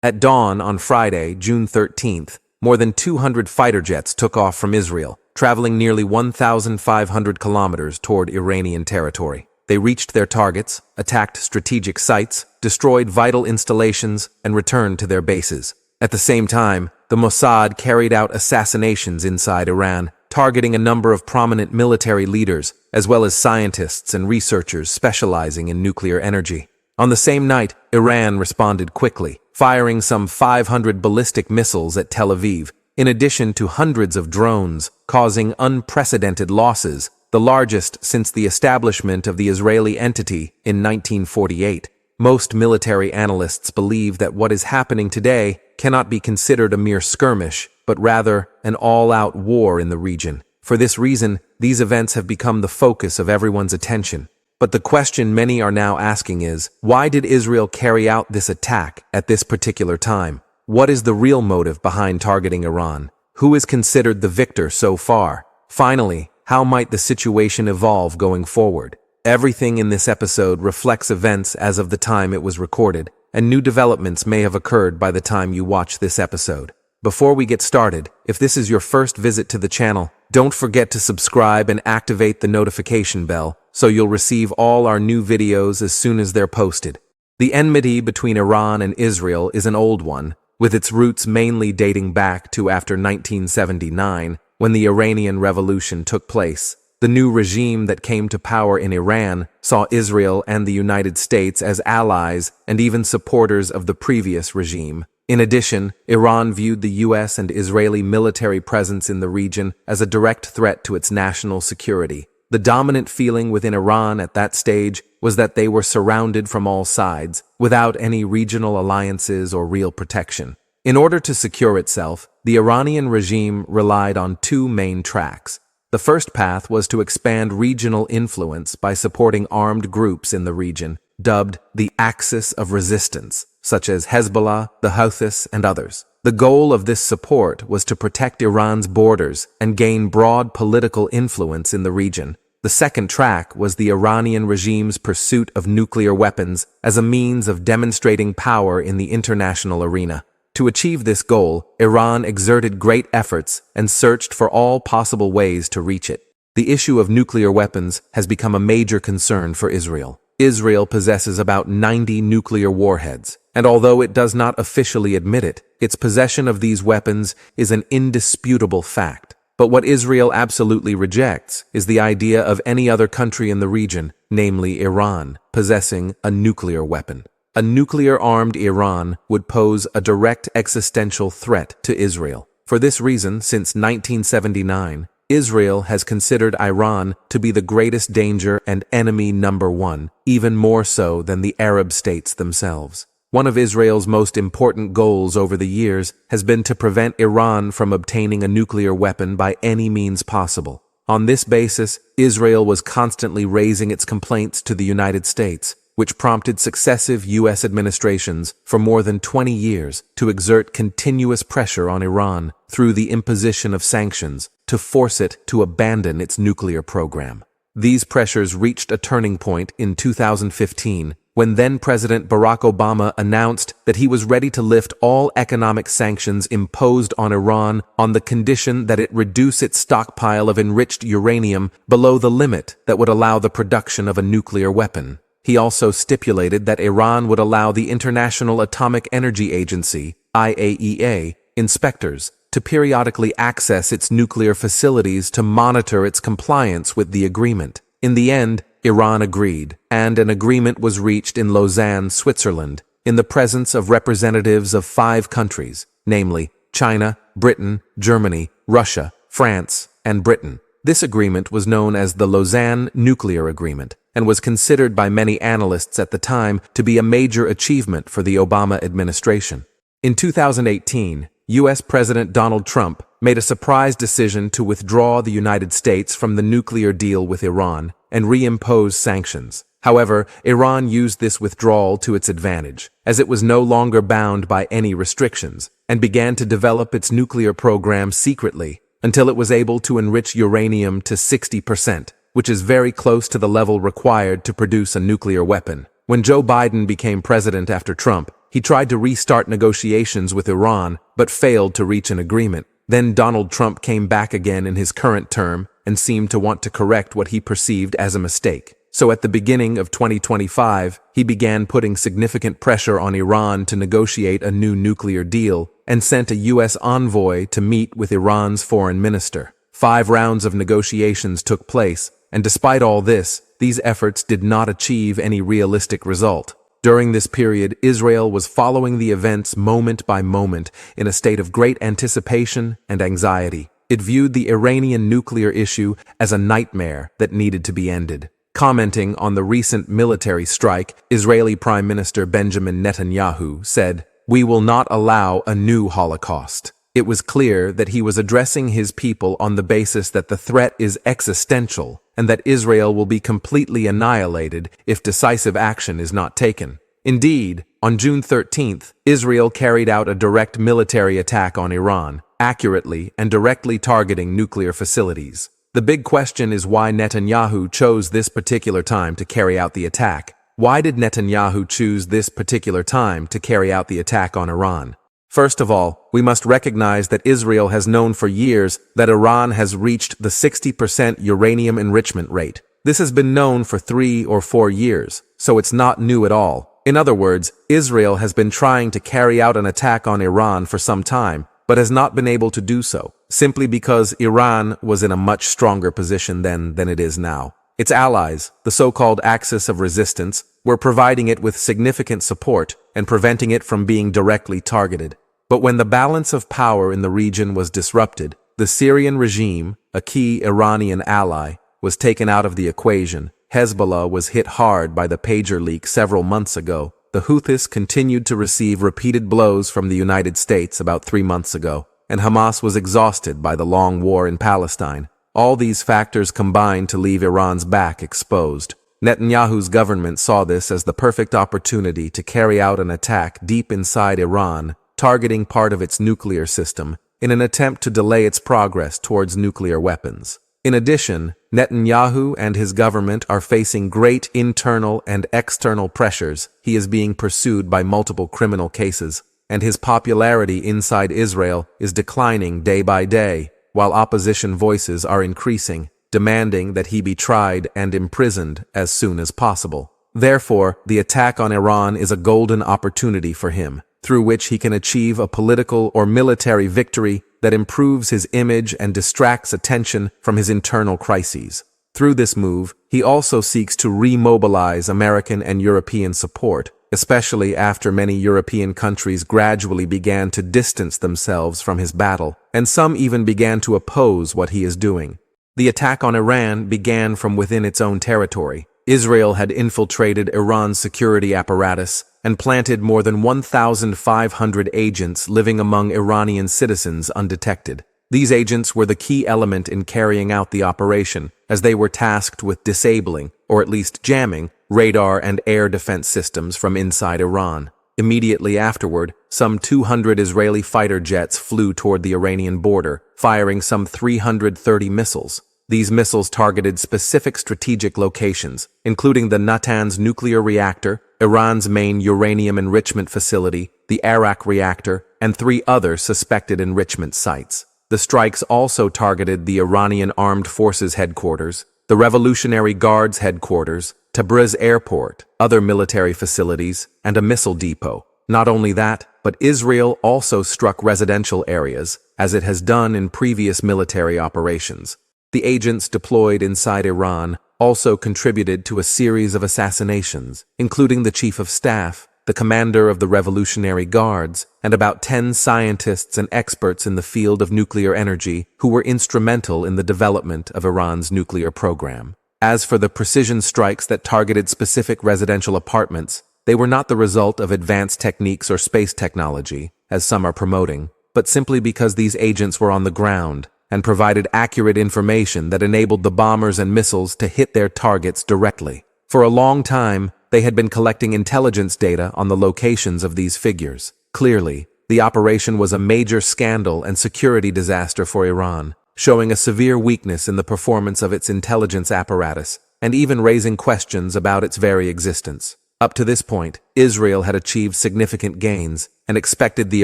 At dawn on Friday, June 13th, more than 200 fighter jets took off from Israel, traveling nearly 1,500 kilometers toward Iranian territory. They reached their targets, attacked strategic sites, destroyed vital installations, and returned to their bases. At the same time, the Mossad carried out assassinations inside Iran, targeting a number of prominent military leaders, as well as scientists and researchers specializing in nuclear energy. On the same night, Iran responded quickly, firing some 500 ballistic missiles at Tel Aviv, in addition to hundreds of drones, causing unprecedented losses, the largest since the establishment of the Israeli entity in 1948. Most military analysts believe that what is happening today cannot be considered a mere skirmish, but rather an all-out war in the region. For this reason, these events have become the focus of everyone's attention. But the question many are now asking is, why did Israel carry out this attack at this particular time? What is the real motive behind targeting Iran? Who is considered the victor so far? Finally, how might the situation evolve going forward? Everything in this episode reflects events as of the time it was recorded, and new developments may have occurred by the time you watch this episode. Before we get started, if this is your first visit to the channel, don't forget to subscribe and activate the notification bell so you'll receive all our new videos as soon as they're posted. The enmity between Iran and Israel is an old one, with its roots mainly dating back to after 1979, when the Iranian Revolution took place. The new regime that came to power in Iran saw Israel and the United States as allies and even supporters of the previous regime. In addition, Iran viewed the U.S. and Israeli military presence in the region as a direct threat to its national security. The dominant feeling within Iran at that stage was that they were surrounded from all sides, without any regional alliances or real protection. In order to secure itself, the Iranian regime relied on two main tracks. The first path was to expand regional influence by supporting armed groups in the region, dubbed the Axis of Resistance, such as Hezbollah, the Houthis, and others. The goal of this support was to protect Iran's borders and gain broad political influence in the region. The second track was the Iranian regime's pursuit of nuclear weapons as a means of demonstrating power in the international arena. To achieve this goal, Iran exerted great efforts and searched for all possible ways to reach it. The issue of nuclear weapons has become a major concern for Israel. Israel possesses about 90 nuclear warheads, and although it does not officially admit it, its possession of these weapons is an indisputable fact. But what Israel absolutely rejects is the idea of any other country in the region, namely Iran, possessing a nuclear weapon. A nuclear-armed Iran would pose a direct existential threat to Israel. For this reason, since 1979, Israel has considered Iran to be the greatest danger and enemy number one, even more so than the Arab states themselves. One of Israel's most important goals over the years has been to prevent Iran from obtaining a nuclear weapon by any means possible. On this basis, Israel was constantly raising its complaints to the United States, which prompted successive U.S. administrations for more than 20 years to exert continuous pressure on Iran through the imposition of sanctions to force it to abandon its nuclear program. These pressures reached a turning point in 2015 when then-President Barack Obama announced that he was ready to lift all economic sanctions imposed on Iran on the condition that it reduce its stockpile of enriched uranium below the limit that would allow the production of a nuclear weapon. He also stipulated that Iran would allow the International Atomic Energy Agency, IAEA, inspectors to periodically access its nuclear facilities to monitor its compliance with the agreement. In the end, Iran agreed, and an agreement was reached in Lausanne, Switzerland, in the presence of representatives of 5 countries, namely China, Britain, Germany, Russia, France, and Britain. This agreement was known as the Lausanne Nuclear Agreement and was considered by many analysts at the time to be a major achievement for the Obama administration. In 2018, U.S. President Donald Trump made a surprise decision to withdraw the United States from the nuclear deal with Iran and reimpose sanctions. However, Iran used this withdrawal to its advantage, as it was no longer bound by any restrictions, and began to develop its nuclear program secretly until it was able to enrich uranium to 60%, which is very close to the level required to produce a nuclear weapon. When Joe Biden became president after Trump, He tried to restart negotiations with Iran, but failed to reach an agreement. Then Donald Trump came back again in his current term and seemed to want to correct what he perceived as a mistake. So at the beginning of 2025, he began putting significant pressure on Iran to negotiate a new nuclear deal and sent a U.S. envoy to meet with Iran's foreign minister. 5 rounds of negotiations took place, and despite all this, these efforts did not achieve any realistic result. During this period, Israel was following the events moment by moment in a state of great anticipation and anxiety. It viewed the Iranian nuclear issue as a nightmare that needed to be ended. Commenting on the recent military strike, Israeli Prime Minister Benjamin Netanyahu said, "We will not allow a new Holocaust." It was clear that he was addressing his people on the basis that the threat is existential and that Israel will be completely annihilated if decisive action is not taken. Indeed, on June 13th, Israel carried out a direct military attack on Iran, accurately and directly targeting nuclear facilities. The big question is why Netanyahu chose this particular time to carry out the attack. Why did Netanyahu choose this particular time to carry out the attack on Iran? First of all, we must recognize that Israel has known for years that Iran has reached the 60% uranium enrichment rate. This has been known for 3 or 4 years, so it's not new at all. In other words, Israel has been trying to carry out an attack on Iran for some time, but has not been able to do so, simply because Iran was in a much stronger position then than it is now. Its allies, the so-called Axis of Resistance, were providing it with significant support and preventing it from being directly targeted. But when the balance of power in the region was disrupted, the Syrian regime, a key Iranian ally, was taken out of the equation. Hezbollah was hit hard by the pager leak several months ago. The Houthis continued to receive repeated blows from the United States about 3 months ago, and Hamas was exhausted by the long war in Palestine. All these factors combined to leave Iran's back exposed. Netanyahu's government saw this as the perfect opportunity to carry out an attack deep inside Iran, targeting part of its nuclear system, in an attempt to delay its progress towards nuclear weapons. In addition, Netanyahu and his government are facing great internal and external pressures. He is being pursued by multiple criminal cases, and his popularity inside Israel is declining day by day, while opposition voices are increasing, demanding that he be tried and imprisoned as soon as possible. Therefore, the attack on Iran is a golden opportunity for him, through which he can achieve a political or military victory that improves his image and distracts attention from his internal crises. Through this move, he also seeks to remobilize American and European support, especially after many European countries gradually began to distance themselves from his battle, and some even began to oppose what he is doing. The attack on Iran began from within its own territory. Israel had infiltrated Iran's security apparatus and planted more than 1,500 agents living among Iranian citizens undetected. These agents were the key element in carrying out the operation, as they were tasked with disabling, or at least jamming, radar and air defense systems from inside Iran. Immediately afterward, some 200 Israeli fighter jets flew toward the Iranian border, firing some 330 missiles. These missiles targeted specific strategic locations, including the Natanz nuclear reactor, Iran's main uranium enrichment facility, the Arak reactor, and 3 other suspected enrichment sites. The strikes also targeted the Iranian Armed Forces headquarters, the Revolutionary Guards headquarters, Tabriz Airport, other military facilities, and a missile depot. Not only that, but Israel also struck residential areas, as it has done in previous military operations. The agents deployed inside Iran also contributed to a series of assassinations, including the chief of staff, the commander of the Revolutionary Guards, and about 10 scientists and experts in the field of nuclear energy who were instrumental in the development of Iran's nuclear program. As for the precision strikes that targeted specific residential apartments, they were not the result of advanced techniques or space technology, as some are promoting, but simply because these agents were on the ground and provided accurate information that enabled the bombers and missiles to hit their targets directly. For a long time, they had been collecting intelligence data on the locations of these figures. Clearly, the operation was a major scandal and security disaster for Iran, showing a severe weakness in the performance of its intelligence apparatus, and even raising questions about its very existence. Up to this point, Israel had achieved significant gains and expected the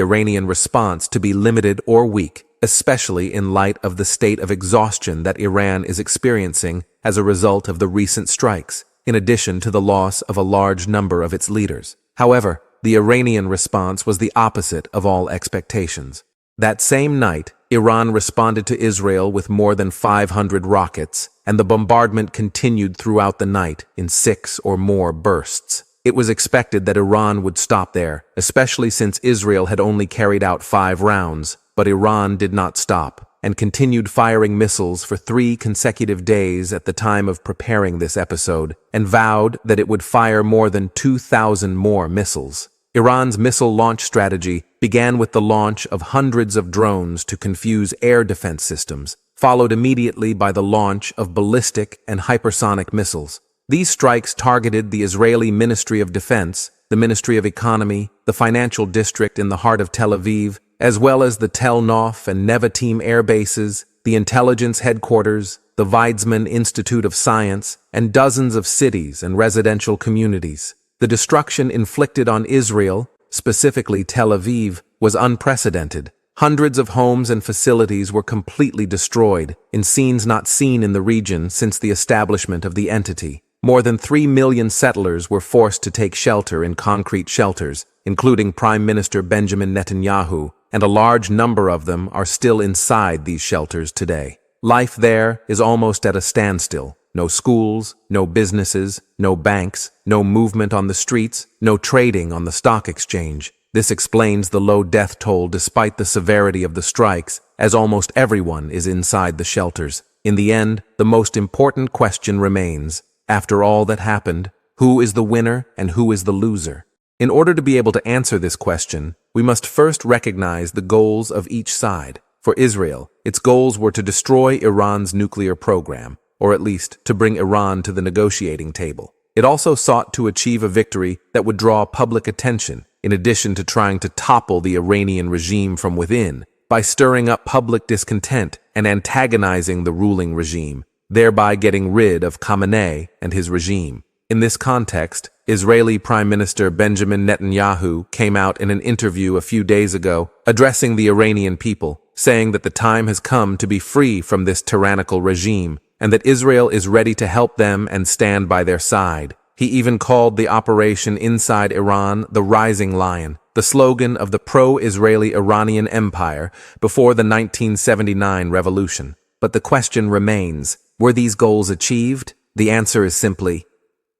Iranian response to be limited or weak, especially in light of the state of exhaustion that Iran is experiencing as a result of the recent strikes, in addition to the loss of a large number of its leaders. However, the Iranian response was the opposite of all expectations. That same night, Iran responded to Israel with more than 500 rockets, and the bombardment continued throughout the night in 6 or more bursts. It was expected that Iran would stop there, especially since Israel had only carried out 5 rounds, but Iran did not stop, and continued firing missiles for 3 consecutive days at the time of preparing this episode, and vowed that it would fire more than 2,000 more missiles. Iran's missile launch strategy began with the launch of hundreds of drones to confuse air defense systems, followed immediately by the launch of ballistic and hypersonic missiles. These strikes targeted the Israeli Ministry of Defense, the Ministry of Economy, the financial district in the heart of Tel Aviv, as well as the Tel Aviv and Nevatim air bases, the intelligence headquarters, the Weizmann Institute of Science, and dozens of cities and residential communities. The destruction inflicted on Israel, specifically Tel Aviv, was unprecedented. Hundreds of homes and facilities were completely destroyed, in scenes not seen in the region since the establishment of the entity. More than 3 million settlers were forced to take shelter in concrete shelters, including Prime Minister Benjamin Netanyahu, and a large number of them are still inside these shelters today. Life there is almost at a standstill. No schools, no businesses, no banks, no movement on the streets, no trading on the stock exchange. This explains the low death toll despite the severity of the strikes, as almost everyone is inside the shelters. In the end, the most important question remains, after all that happened, who is the winner and who is the loser? In order to be able to answer this question, we must first recognize the goals of each side. For Israel, its goals were to destroy Iran's nuclear program, or at least to bring Iran to the negotiating table. It also sought to achieve a victory that would draw public attention, in addition to trying to topple the Iranian regime from within, by stirring up public discontent and antagonizing the ruling regime, thereby getting rid of Khamenei and his regime. In this context, Israeli Prime Minister Benjamin Netanyahu came out in an interview a few days ago, addressing the Iranian people, saying that the time has come to be free from this tyrannical regime, and that Israel is ready to help them and stand by their side. He even called the operation inside Iran the Rising Lion, the slogan of the pro-Israeli Iranian Empire before the 1979 revolution. But the question remains, were these goals achieved? The answer is simply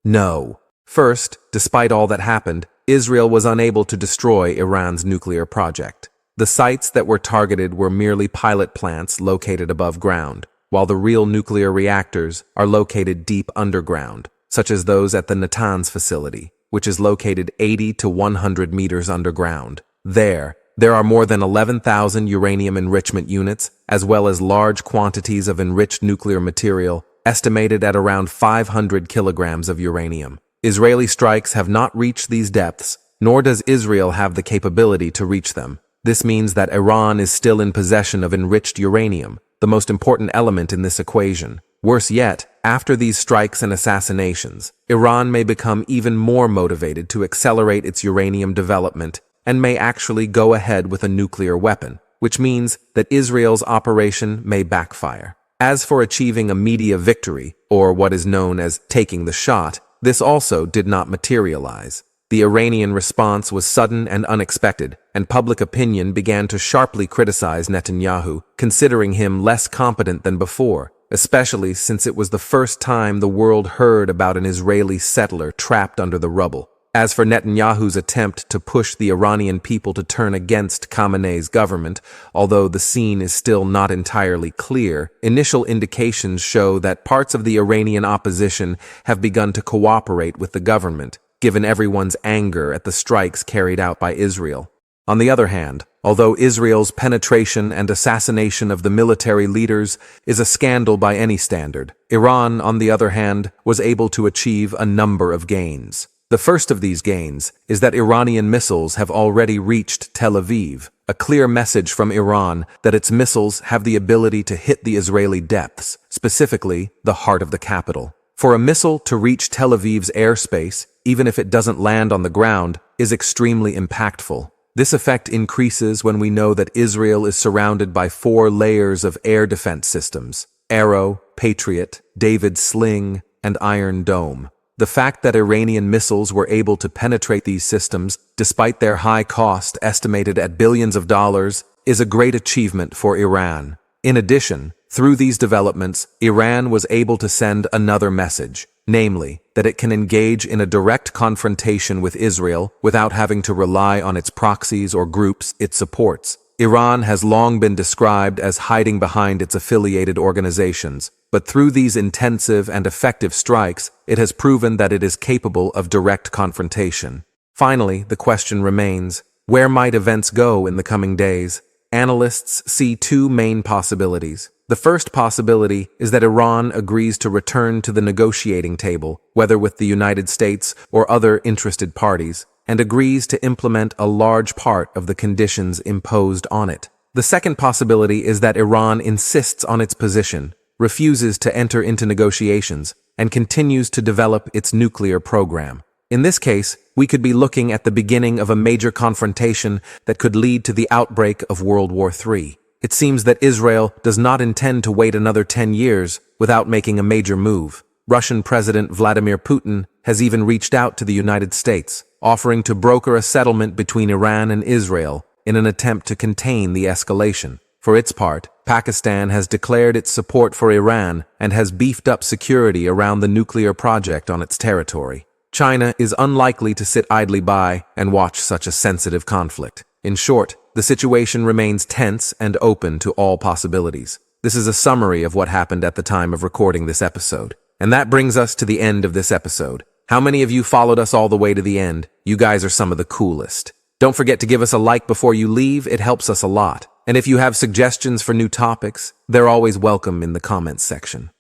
no. First, despite all that happened, Israel was unable to destroy Iran's nuclear project. The sites that were targeted were merely pilot plants located above ground, while the real nuclear reactors are located deep underground, such as those at the Natanz facility, which is located 80 to 100 meters underground. There are more than 11,000 uranium enrichment units, as well as large quantities of enriched nuclear material, estimated at around 500 kilograms of uranium. Israeli strikes have not reached these depths, nor does Israel have the capability to reach them. This means that Iran is still in possession of enriched uranium, the most important element in this equation. Worse yet, after these strikes and assassinations, Iran may become even more motivated to accelerate its uranium development and may actually go ahead with a nuclear weapon, which means that Israel's operation may backfire. As for achieving a media victory, or what is known as taking the shot, this also did not materialize. The Iranian response was sudden and unexpected, and public opinion began to sharply criticize Netanyahu, considering him less competent than before, especially since it was the first time the world heard about an Israeli settler trapped under the rubble. As for Netanyahu's attempt to push the Iranian people to turn against Khamenei's government, although the scene is still not entirely clear, initial indications show that parts of the Iranian opposition have begun to cooperate with the government, given everyone's anger at the strikes carried out by Israel. On the other hand, although Israel's penetration and assassination of the military leaders is a scandal by any standard, Iran, on the other hand, was able to achieve a number of gains. The first of these gains is that Iranian missiles have already reached Tel Aviv, a clear message from Iran that its missiles have the ability to hit the Israeli depths, specifically the heart of the capital. For a missile to reach Tel Aviv's airspace, even if it doesn't land on the ground, is extremely impactful. This effect increases when we know that Israel is surrounded by 4 layers of air defense systems: Arrow, Patriot, David's Sling, and Iron Dome. The fact that Iranian missiles were able to penetrate these systems, despite their high cost estimated at billions of dollars, is a great achievement for Iran. In addition, through these developments, Iran was able to send another message, namely, that it can engage in a direct confrontation with Israel without having to rely on its proxies or groups it supports. Iran has long been described as hiding behind its affiliated organizations, but through these intensive and effective strikes, it has proven that it is capable of direct confrontation. Finally, the question remains, where might events go in the coming days? Analysts see 2 main possibilities. The first possibility is that Iran agrees to return to the negotiating table, whether with the United States or other interested parties, and agrees to implement a large part of the conditions imposed on it. The second possibility is that Iran insists on its position, refuses to enter into negotiations, and continues to develop its nuclear program. In this case, we could be looking at the beginning of a major confrontation that could lead to the outbreak of World War III. It seems that Israel does not intend to wait another 10 years without making a major move. Russian President Vladimir Putin has even reached out to the United States, offering to broker a settlement between Iran and Israel in an attempt to contain the escalation. For its part, Pakistan has declared its support for Iran and has beefed up security around the nuclear project on its territory. China is unlikely to sit idly by and watch such a sensitive conflict. In short, the situation remains tense and open to all possibilities. This is a summary of what happened at the time of recording this episode. And that brings us to the end of this episode. How many of you followed us all the way to the end? You guys are some of the coolest. Don't forget to give us a like before you leave. It helps us a lot. And if you have suggestions for new topics, they're always welcome in the comments section.